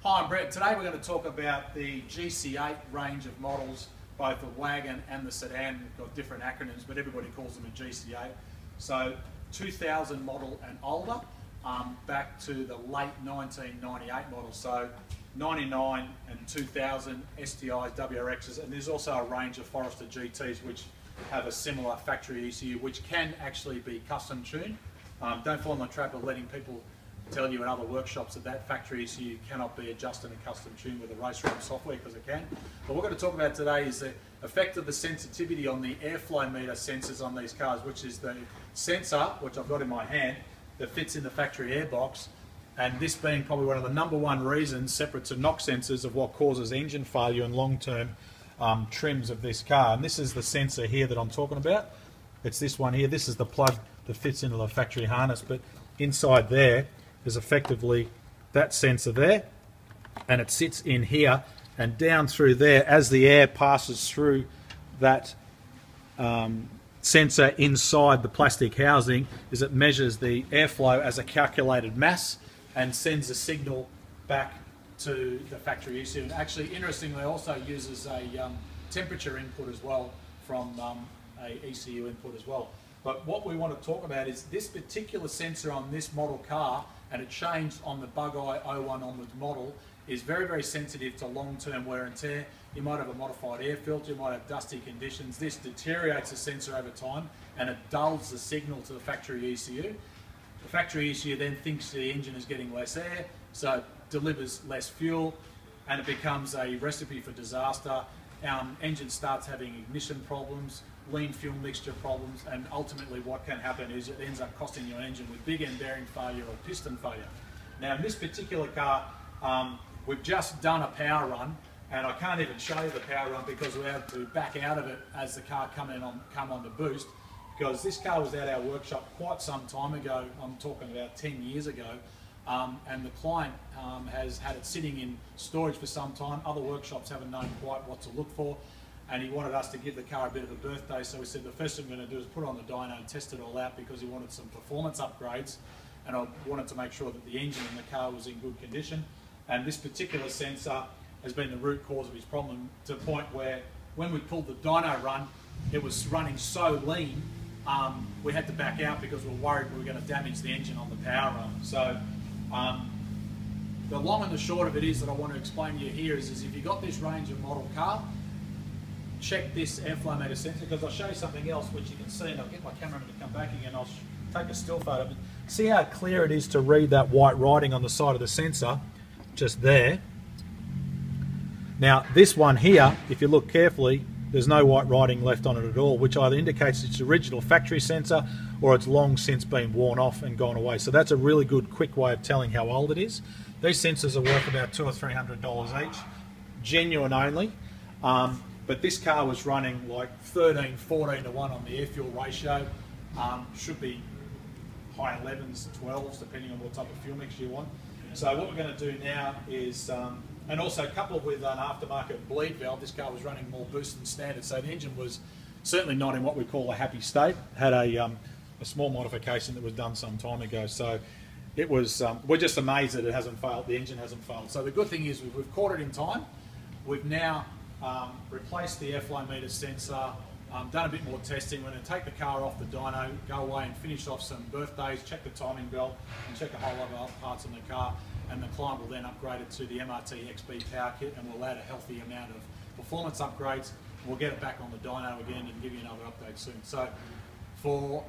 Hi, I'm Brett. Today we're going to talk about the GC8 range of models, both the wagon and the sedan. We've got different acronyms, but everybody calls them a GC8. So 2000 model and older, back to the late 1998 models. So 99 and 2000 STIs, WRXs, and there's also a range of Forester GTs which have a similar factory ECU, which can actually be custom tuned. Don't fall in the trap of letting people tell you in other workshops that factory ECU cannot be adjusted and custom tuned with the race RAM software, because it can. But what we're going to talk about today is the effect of the sensitivity on the airflow meter sensors on these cars, which is the sensor, which I've got in my hand, that fits in the factory airbox, and this being probably one of the #1 reasons, separate to knock sensors, of what causes engine failure and long-term trims of this car. And this is the sensor here that I'm talking about. It's this one here. This is the plug that fits into the factory harness, but inside there is effectively that sensor there, and it sits in here, and down through there, as the air passes through that sensor inside the plastic housing, is it measures the airflow as a calculated mass and sends a signal back to the factory ECU. And actually, interestingly, also uses a temperature input as well from a ECU input as well. But what we want to talk about is this particular sensor on this model car, and it changed on the Bug-Eye 01 onwards model, is very, very sensitive to long-term wear and tear. You might have a modified air filter, you might have dusty conditions. This deteriorates the sensor over time, and it dulls the signal to the factory ECU. The factory ECU then thinks the engine is getting less air, so it delivers less fuel, and it becomes a recipe for disaster. Engine starts having ignition problems, lean fuel mixture problems, and ultimately what can happen is it ends up costing your engine with big end bearing failure or piston failure. Now in this particular car, we've just done a power run, and I can't even show you the power run because we had to back out of it as the car come on the boost, because this car was at our workshop quite some time ago. I'm talking about 10 years ago. And the client has had it sitting in storage for some time. Other workshops haven't known quite what to look for, and he wanted us to give the car a bit of a birthday, so we said the first thing we're going to do is put it on the dyno and test it all out, because he wanted some performance upgrades, and I wanted to make sure that the engine in the car was in good condition. And this particular sensor has been the root cause of his problem, to the point where when we pulled the dyno run, it was running so lean, we had to back out because we were worried we were going to damage the engine on the power run. So the long and the short of it is that I want to explain to you here is if you've got this range of model car, check this airflow meter sensor, because I'll show you something else which you can see, and I'll get my cameraman to come back again. I'll take a still photo of it. See how clear it is to read that white writing on the side of the sensor, just there. Now this one here, if you look carefully, there's no white writing left on it at all, which either indicates it's original factory sensor or it's long since been worn off and gone away. So that's a really good quick way of telling how old it is. These sensors are worth about $200 or $300 each, genuine only. But this car was running like 13, 14 to 1 on the air fuel ratio. Should be high 11s, 12s, depending on what type of fuel mix you want. So what we're going to do now is, and also coupled with an aftermarket bleed valve, this car was running more boost than standard, so the engine was certainly not in what we call a happy state. Had a small modification that was done some time ago. So it was, we're just amazed that it hasn't failed, the engine hasn't failed. So the good thing is we've caught it in time. We've now replaced the airflow meter sensor, done a bit more testing. We're going to take the car off the dyno, go away and finish off some birthdays, check the timing belt, and check a whole lot of other parts on the car. And the client will then upgrade it to the MRT XB power kit, and we'll add a healthy amount of performance upgrades. We'll get it back on the dyno again and give you another update soon. So for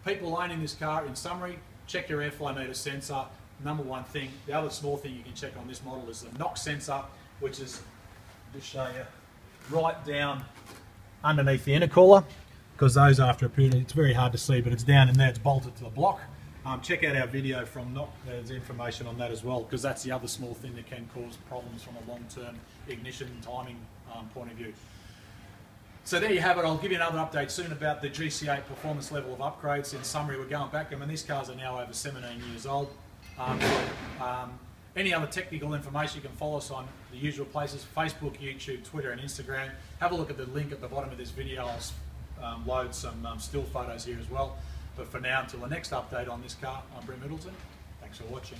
people owning this car, in summary, check your airflow meter sensor, #1 thing. The other small thing you can check on this model is the knock sensor, which is, just show you, right down underneath the intercooler, because those, after a period, it's very hard to see, but it's down in there, it's bolted to the block. Check out our video from Knock, there's information on that as well, because that's the other small thing that can cause problems from a long-term ignition timing point of view. So there you have it. I'll give you another update soon about the GC8 performance level of upgrades. In summary, we're going back. I mean, these cars are now over 17 years old. Any other technical information, you can follow us on the usual places: Facebook, YouTube, Twitter and Instagram. Have a look at the link at the bottom of this video. I'll load some still photos here as well. But for now, until the next update on this car, I'm Brett Middleton. Thanks for watching.